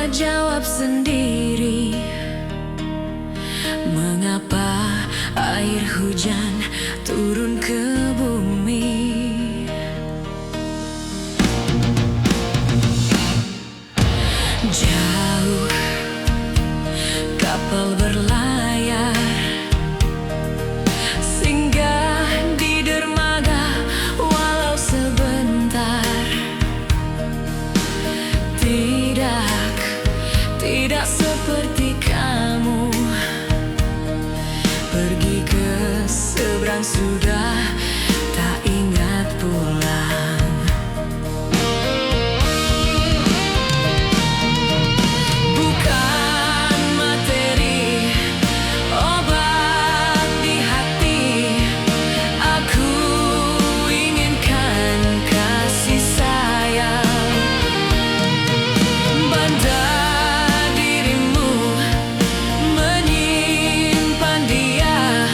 jawab sendiri, mengapa air hujan turun ke bumi. Jauh kapal berlayar, singgah di dermaga walau sebentar. Tidak seperti kamu, pergi ke seberang sudah tak ingat pulang. Bukan materi, obat di hati, aku inginkan kasih sayang. Bandar dirimu menyimpan dia,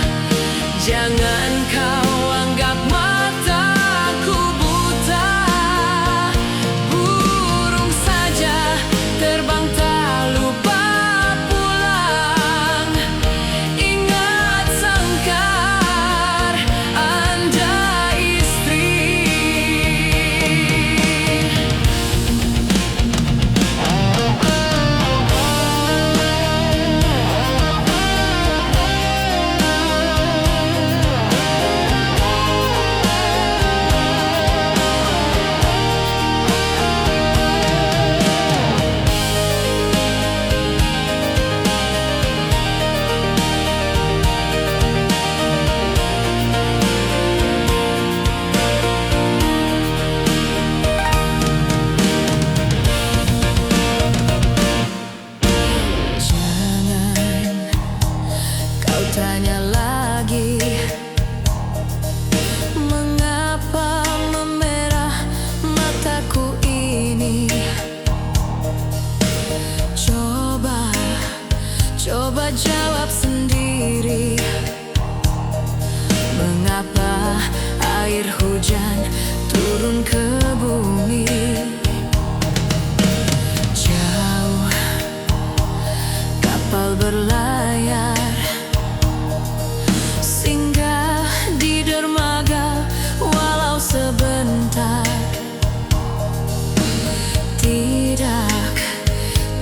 jangan kau anggap mataku buta. Burung saja terbang tak lupa pulang. Ingat sangkar Anda istri. Jangan kau tanya lagi, mengapa memerah mataku ini. Coba jawab sendiri, mengapa air hujan turun ke bumi. Jauh kapal berlayar, singgah di dermaga walau sebentar.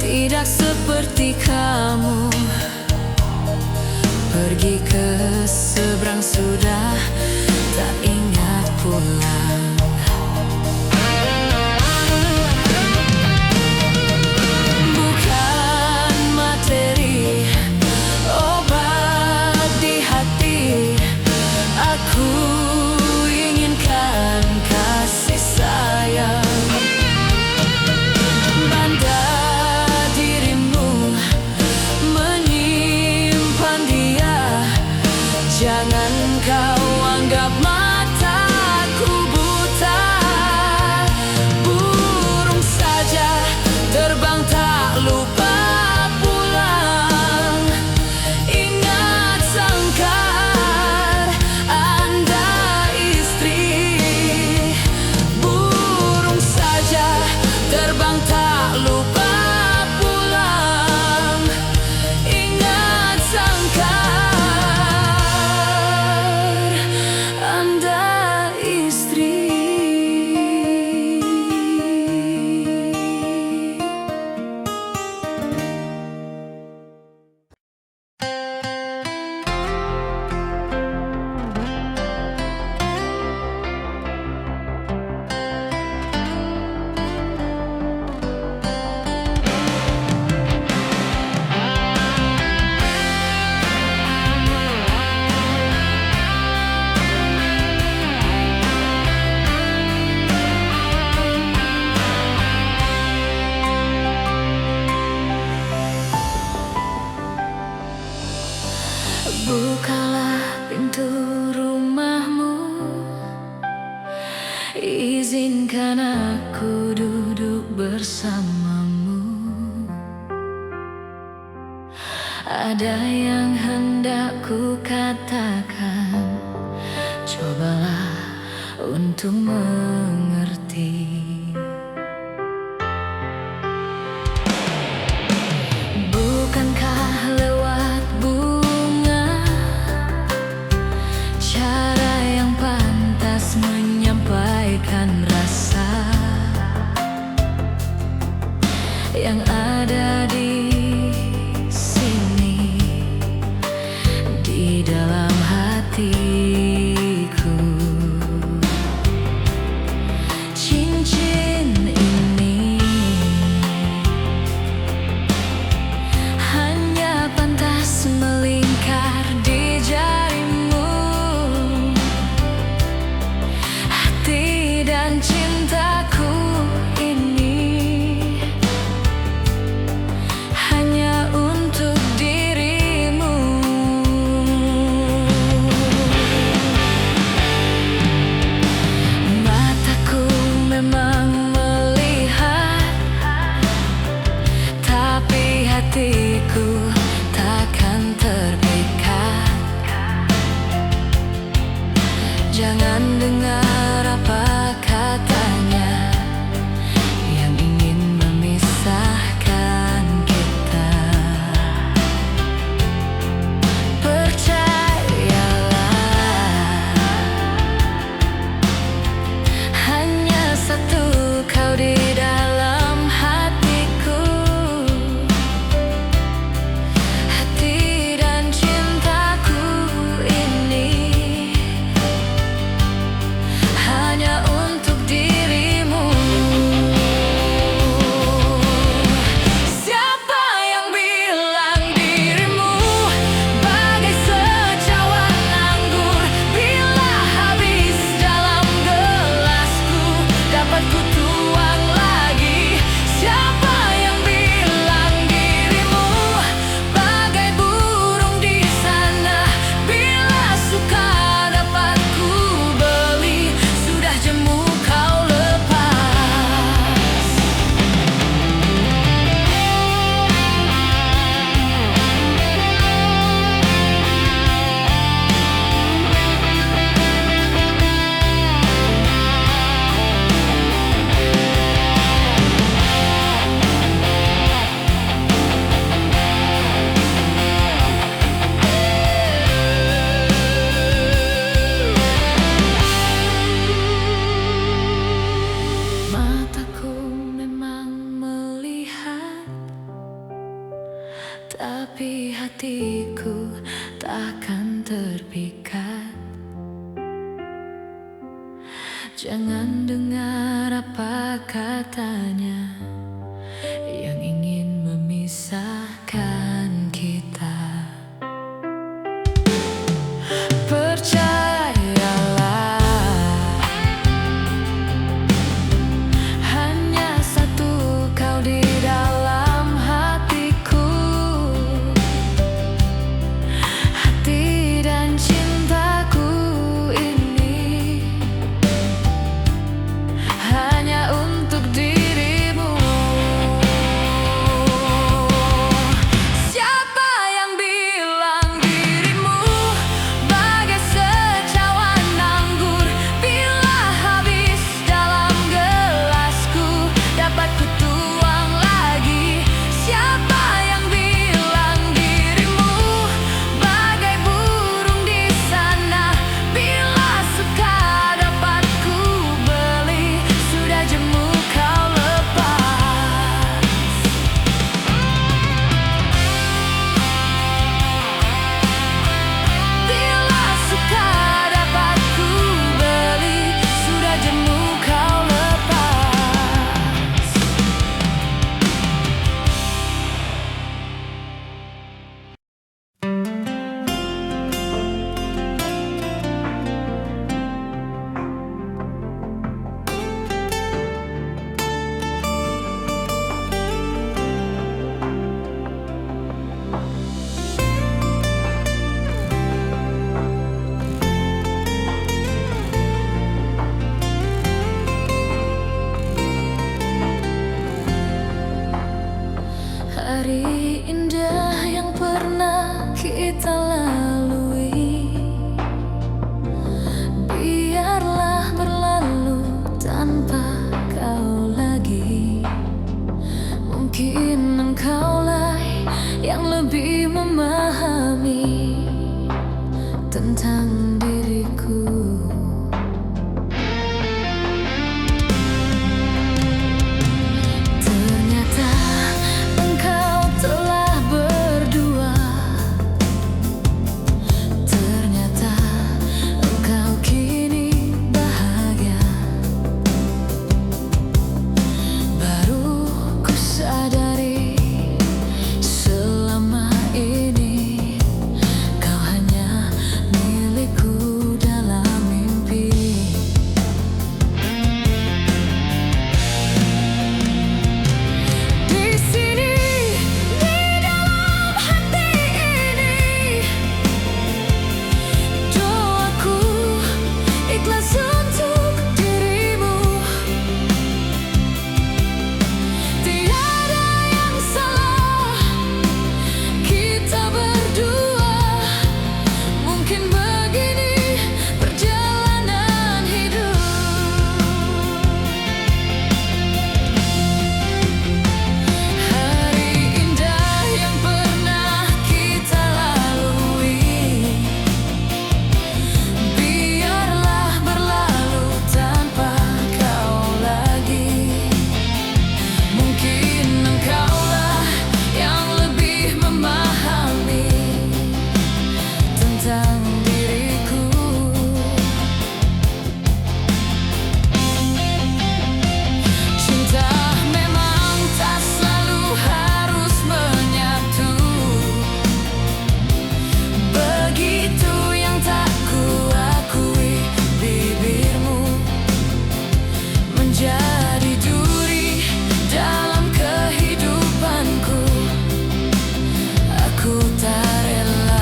Tidak seperti kamu, pergi ke seberang sudah tak ingat pulang. Bukan materi, obat di hati, aku inginkan kasih sayang. Bandar dirimu menyimpan dia, jangan kau anggap mataku buta. Burung saja terbang tak lupa pulang. Ingat sangkar Anda istri. Burung saja terbang tak lupa pulang. Ingat sangkar Anda istri. Bukalah pintu rumahmu, izinkan aku duduk bersamamu. Ada yang hendak ku katakan, cobalah untuk mengerti. cara yang pantas menyampaikan rasa yang ada di sini, di dalam hatiku. Cincin ini hanya pantas melingkar di jarimu. Hati dan cintaku ini hanya untuk dirimu. Mataku memang melihat, tapi hatiku takkan terpikat. Jangan dengar apa katanya yang ingin memisahkan kita. Percayalah, hanya satu kau di dalam hatiku. Hati dan cintaku ini hanya untuk dirimu. Siapa yang bilang dirimu bagai secawan anggur? Bila habis dalam gelasku, dapat ku tuang lagi. Siapa yang bilang dirimu bagai burung di sana? Bila suka dapat ku beli, sudah jemu kau lepas. Mataku memang melihat, tapi hatiku takkan terpikat. Jangan dengar apa katanya yang ingin memisahkan kita. Percayalah, hanya satu kau di dalam hatiku. Hati dan cintaku ini hanya untuk dirimu. Siapa yang bilang dirimu bagai secawan anggur? Bila habis dalam gelasku, dapat ku tuang lagi. Siapa yang bilang dirimu bagai burung di sana? Bila suka dapat ku beli, sudah jemu kau lepas. Bila suka dapat ku beli, sudah jemu kau lepas. Hari indah yang pernah kita lalui, biarlah berlalu tanpa kau lagi. Mungkin engkaulah yang lebih memahami tentang diriku. ikhlas untuk dirimu. Tiada yang salah, kita berdua. Mungkin begini perjalanan hidup. Hari indah yang pernah kita lalui, biarlah berlalu tanpa kau lagi. Mungkin engkaulah yang lebih memahami tentang diriku. Cinta memang tak selalu harus menyatu. Begitu yang tak kuakui, bibirmu menjadi duri dalam kehidupanku. Aku tak rela.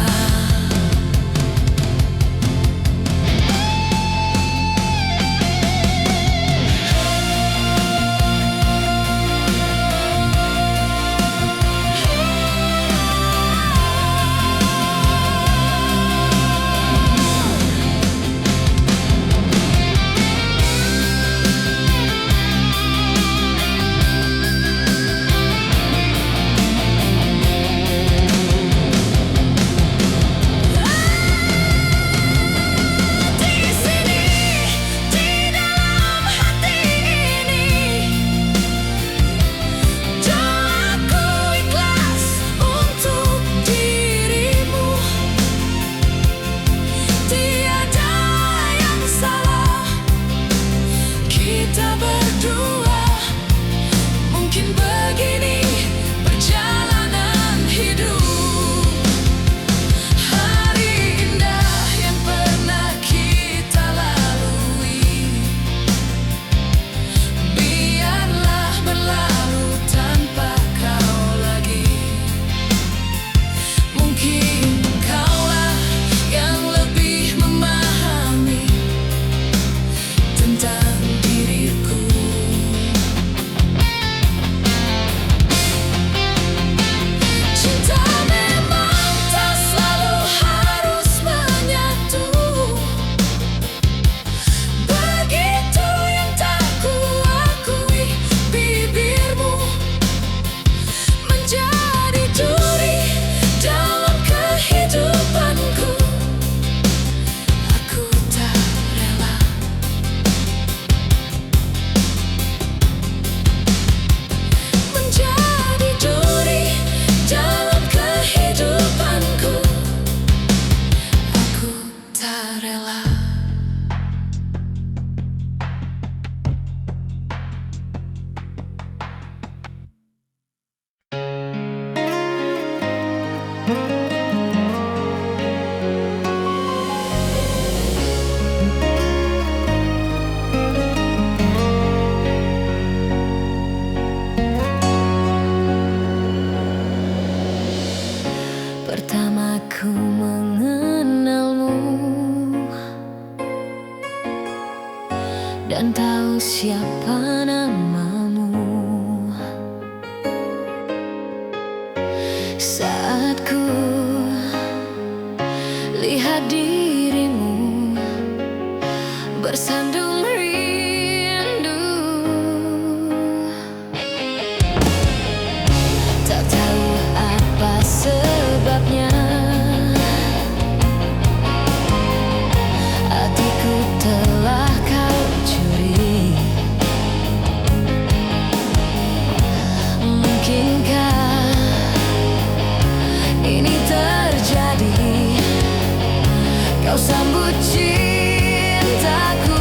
Di sini, di dalam hati ini, aku ikhlas untuk dirimu. Tiada yang salah, kita berdua. Mungkin begini perjalanan hidup. Hari indah yang pernah kita lalui, biarlah berlalu tanpa kau lagi. Mungkin kaulah yang lebih memahami tentang diriku. Cinta memang tak selalu harus menyatu. Begitu yang tak kuakui, bibirmu menjadi duri dalam kehidupanku. Aku tak rela. Menjadi duri dalam kehidupanku. Aku tak rela. Pertama ku mengenalmu dan tahu siapa namamu. Saat ku lihat dirimu bersandung rindu, tak tahu apa sebabnya hatiku telah kau curi. Mungkinkah ini terjadi? Kau sambut cintaku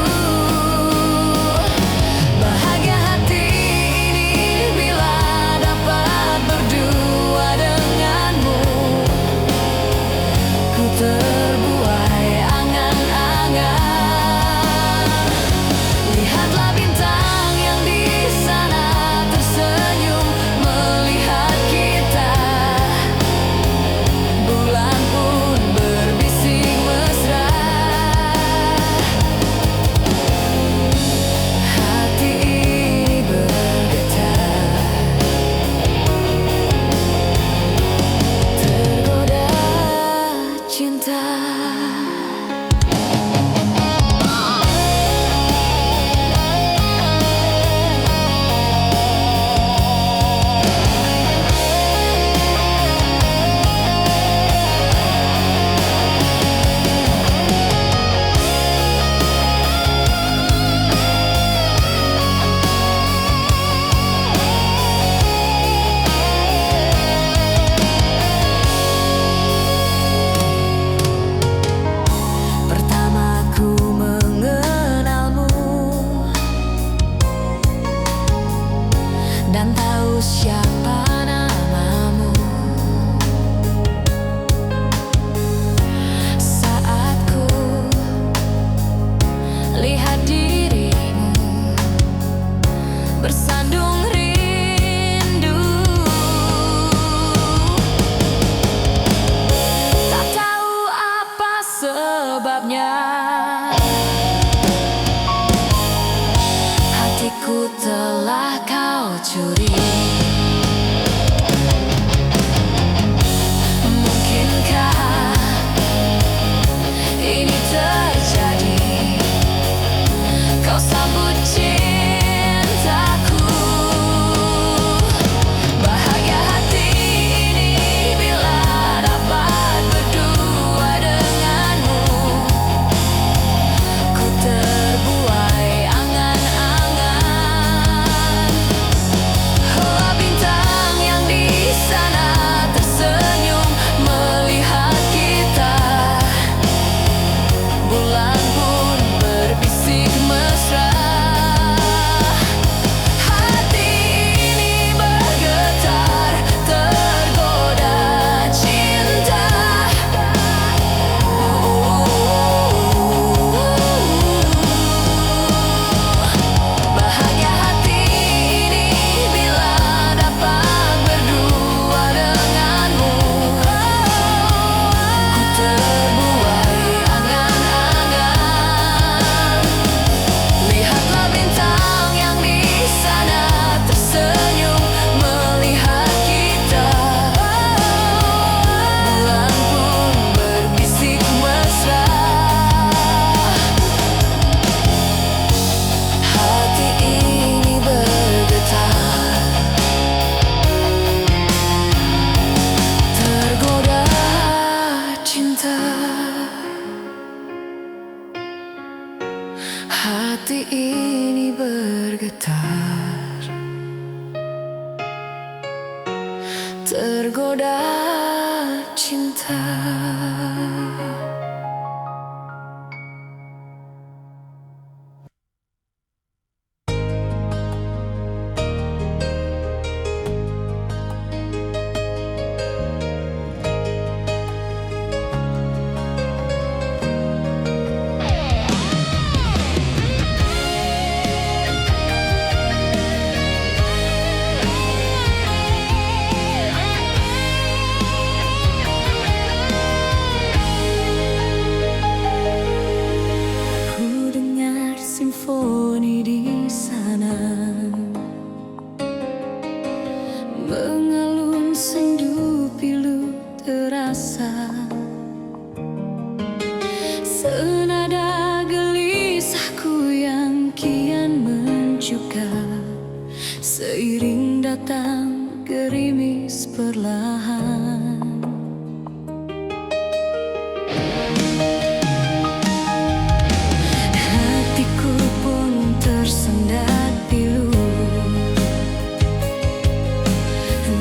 Hati ini bergetar, tergoda cinta. Simfoni di sana mengalun, sendu pilu terasa, senada gelisahku yang kian mencuka, seiring datang gerimis perlahan. Tersendat pilu,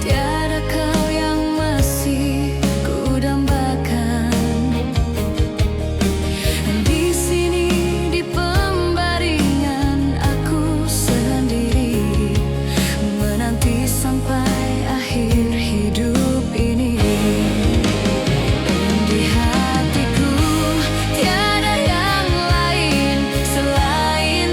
tiada kau yang masih ku dambakan. Di sini di pembaringan aku sendiri, menanti sampai akhir hidup ini. Di hatiku tiada yang lain selain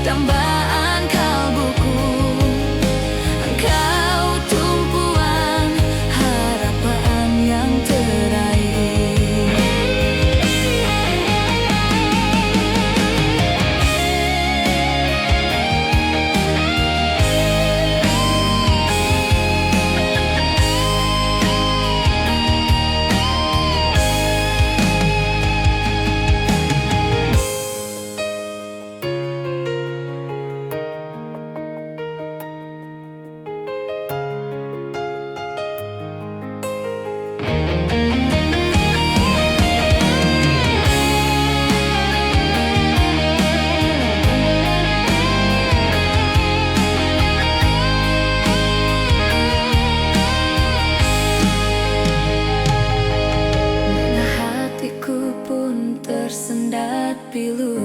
dambaan kalbuku, engkau tumpuan harapan yang terakhir. Tersendat pilu,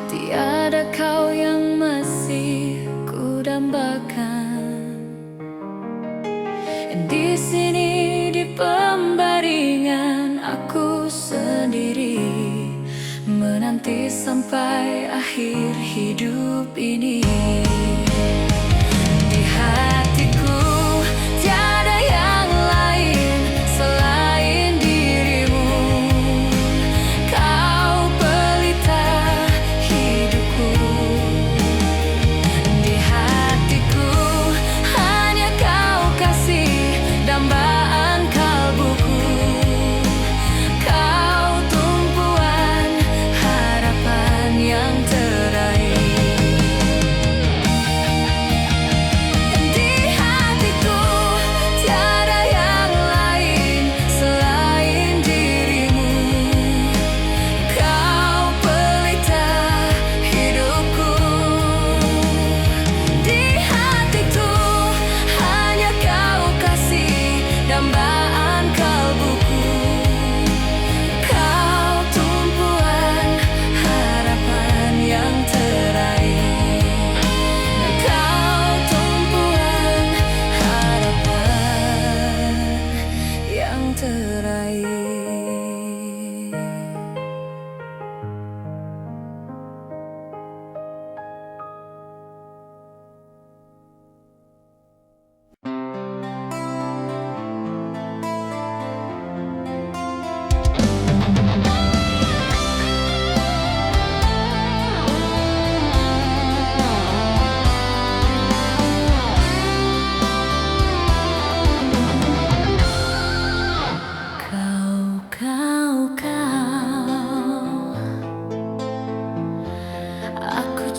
tiada kau yang masih ku dambakan. Di sini di pembaringan aku sendiri, menanti sampai akhir hidup ini. Di hatiku tiada yang lain selain dirimu, kau pelita hidupku. Di hatiku hanya kau kasih dambaan kalbuku, kau tumpuan harapan yang terakhir.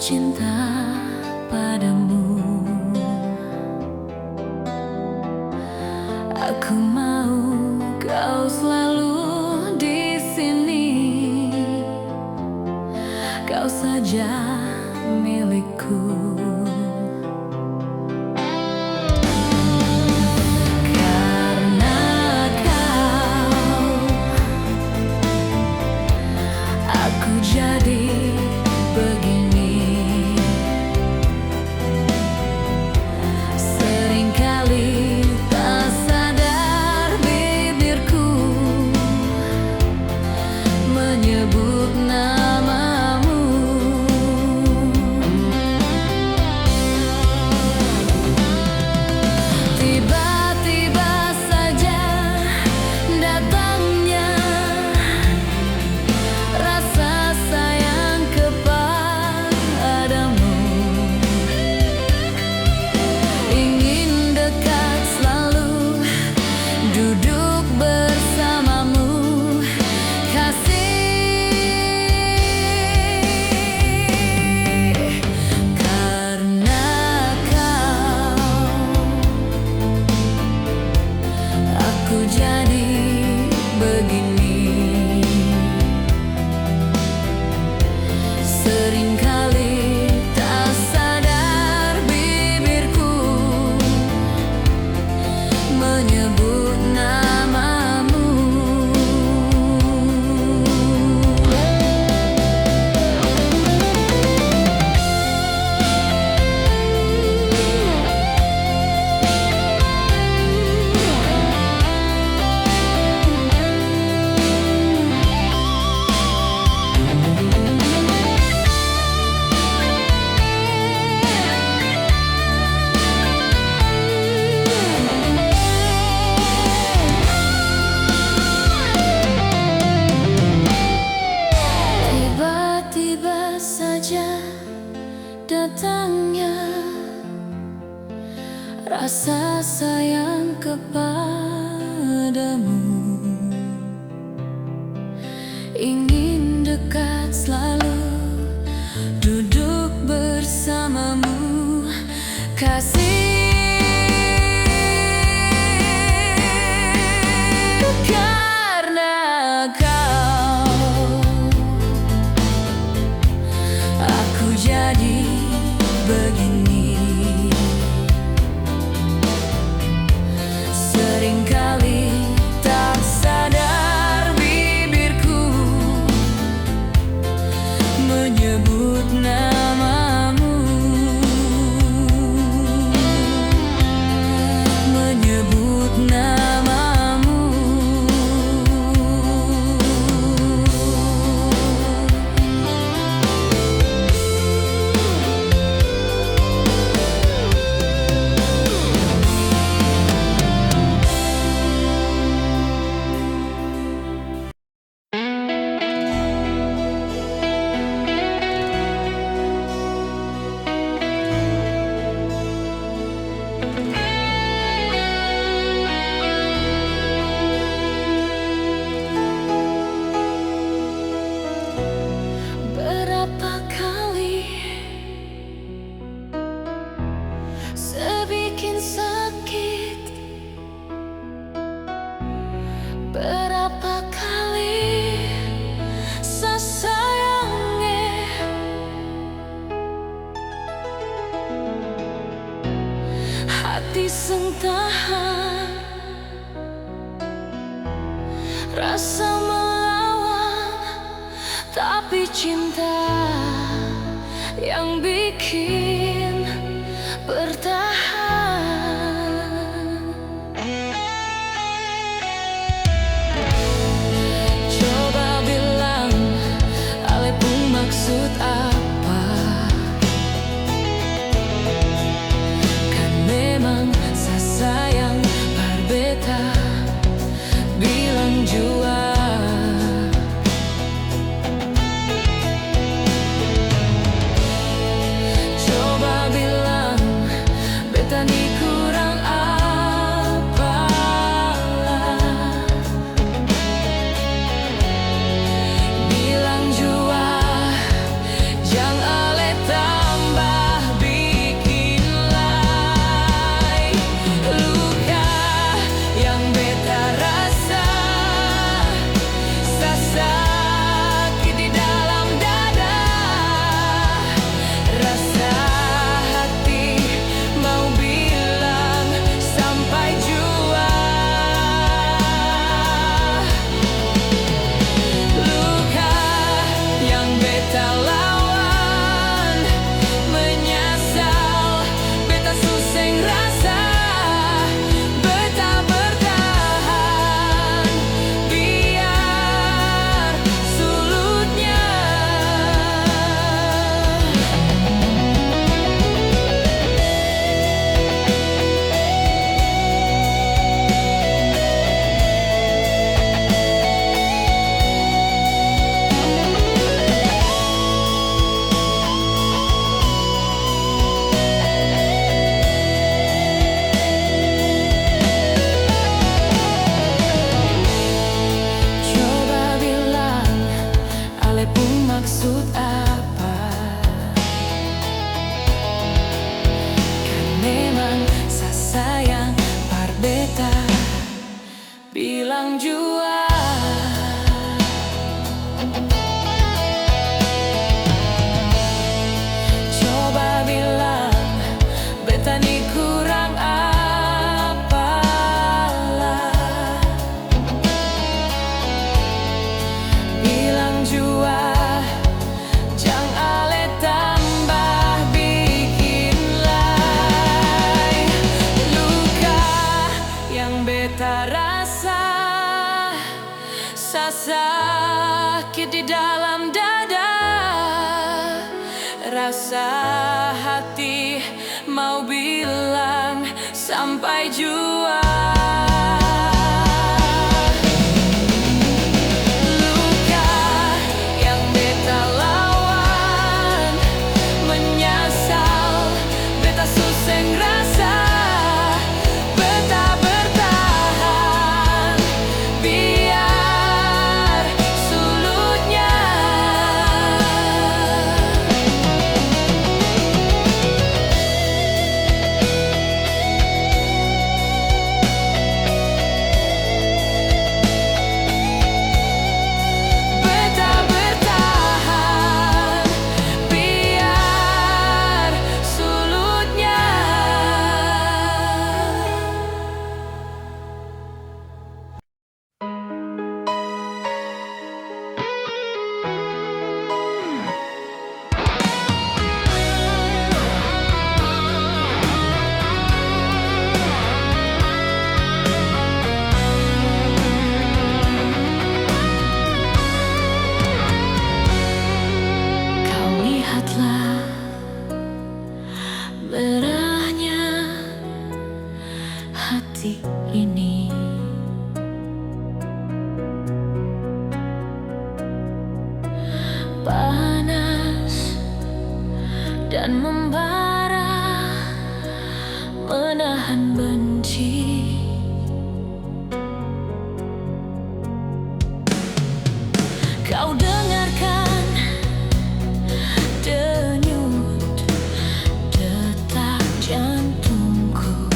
cinta padamu. Aku mau kau selalu di sini, kau saja milikku. Karena kau, aku jadi begini. Seringkali tak sadar bibirku menyebut namamu. Tiba-tiba saja datangnya rasa sayang kepadamu. Ingin dekat selalu, duduk bersamamu, kasih. Karena kau, aku jadi begini. Seringkali tak sadar bibirku menyebut namamu. Tiba-tiba saja datangnya rasa sayang kepadamu. Ingin dekat selalu, duduk bersamamu, kasih. Karena kau, aku jadi begini. Seringkali tak sadar bibirku menyebut namamu, menyebut namamu. Berapa kali sebikin sakit, berapa kali sesayangnya, hati sentahan, rasa melawan, tapi cinta yang bikin bertahan. Coba bilang, ale pun maksud apa? Kan memang sesayang berbeda, bilang jua. Coba rasa hati mau bilang sampai jua. Luka yang beta lawan menyesal, beta suseng rasa, beta bertahan biar sulutnya. Beta bertahan biar sulutnya. Kau lihatlah merahnya hati ini. Panas dan membara, menahan benci. Kau dengarkan denyut detak jantungku,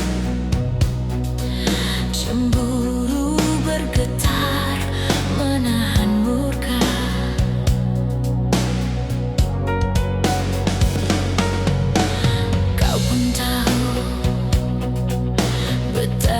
cemburu bergetar menahan murka. Kau pun tahu betapa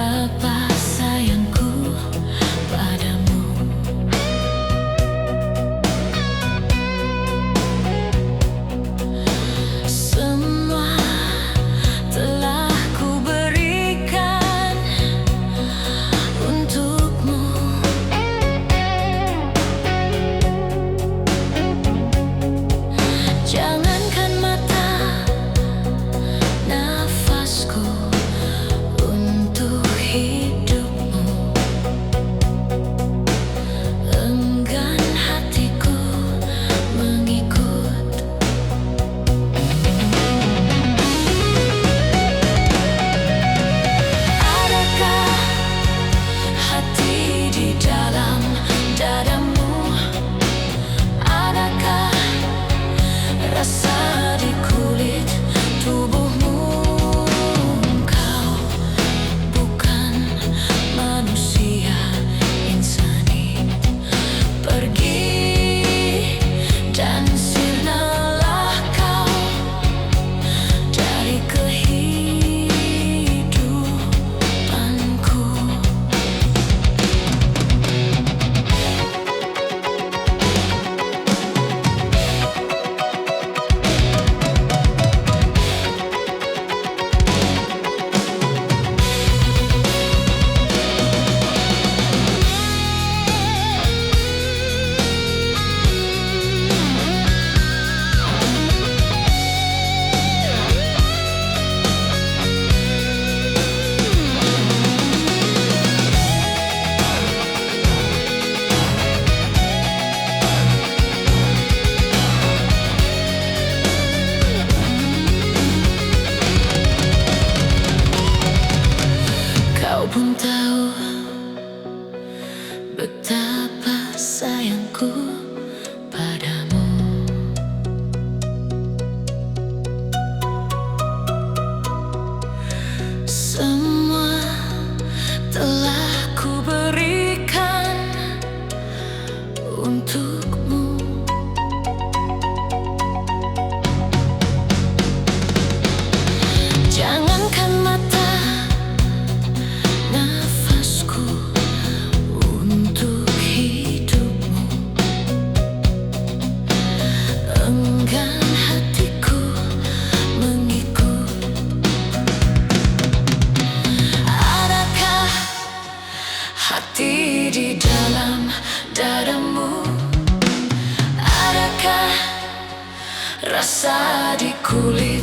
rasa di kulit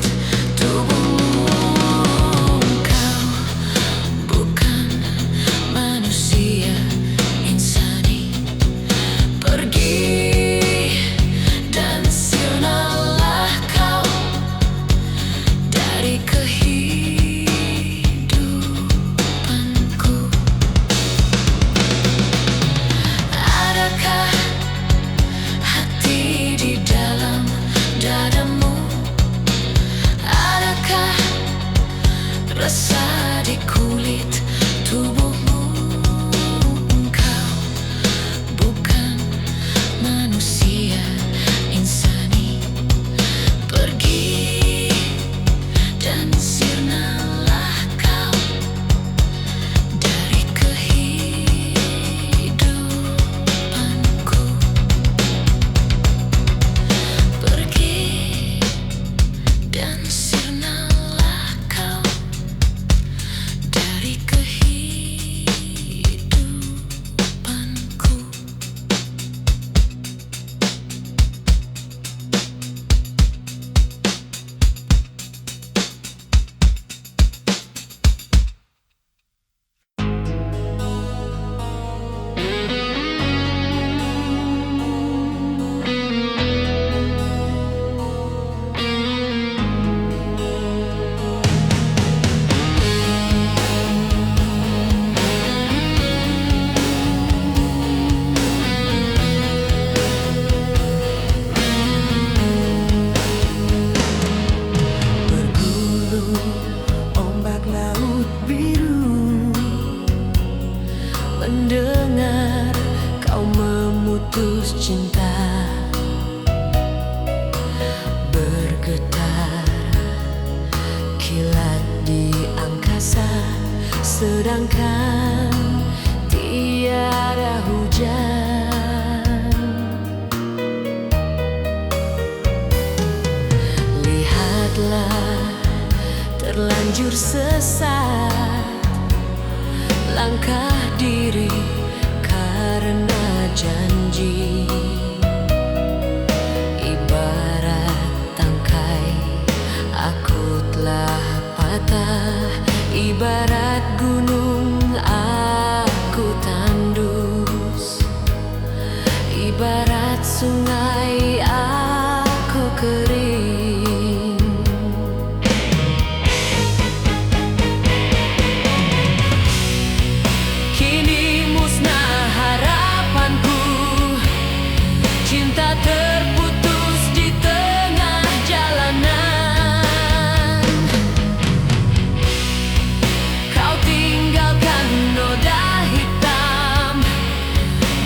tubuhmu. Kau bukan manusia insani, pergi dan sirnalah kau dari kehidupanku. Adakah hati di dalam dadamu? Adakah rasa di kulit tubuhmu? Engkau bukan manusia insani, pergi dan sirnalah kau dari kehidupanku. Pergi dan sirnalah kau dari kehidupanku. Ombak laut biru, mendengar kau memutus cinta, bergetar kilat di angkasa, sedangkan tiada hujan. Lihatlah, terlanjur sesat langkah diri karena janji. Ibarat tangkai aku telah patah, ibarat gunung aku tandus, ibarat sungai aku kering. Kini musnah harapanku, cinta terputus di tengah jalanan. Kau tinggalkan noda hitam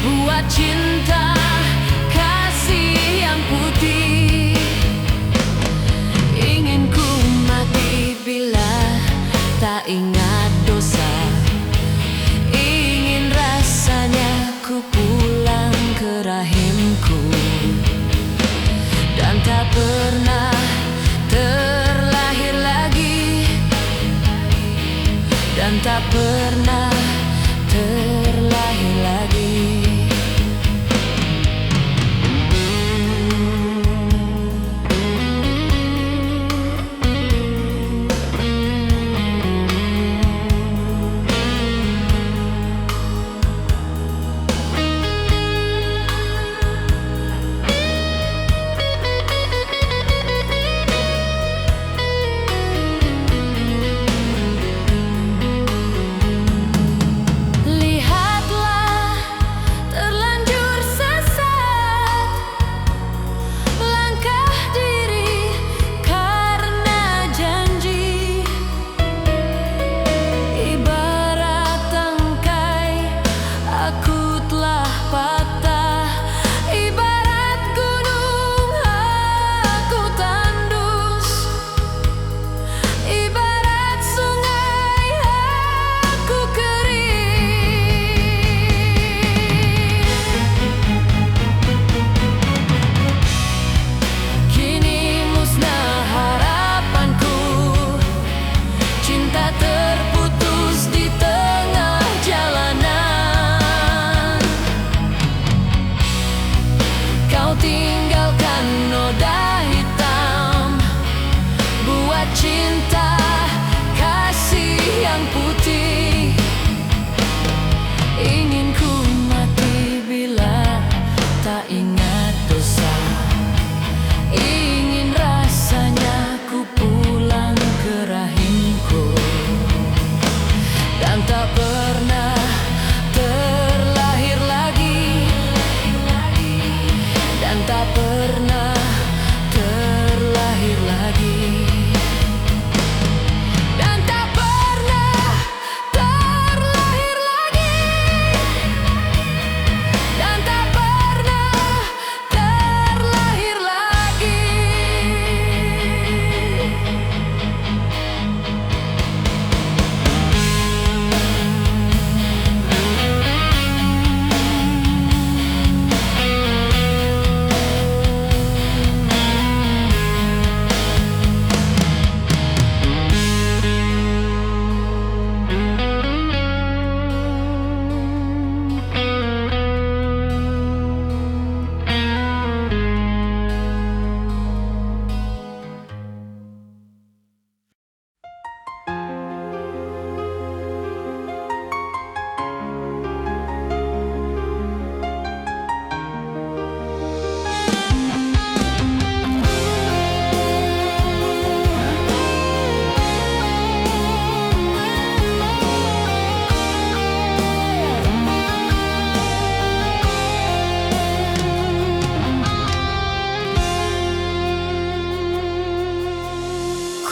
buat cinta kasih yang putih. Ingin ku mati bila tak ingat dosa, ingin rasanya ku pulang ke rahimku dan tak pernah terlahir lagi, dan tak pernah terlahir lagi.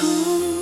Ku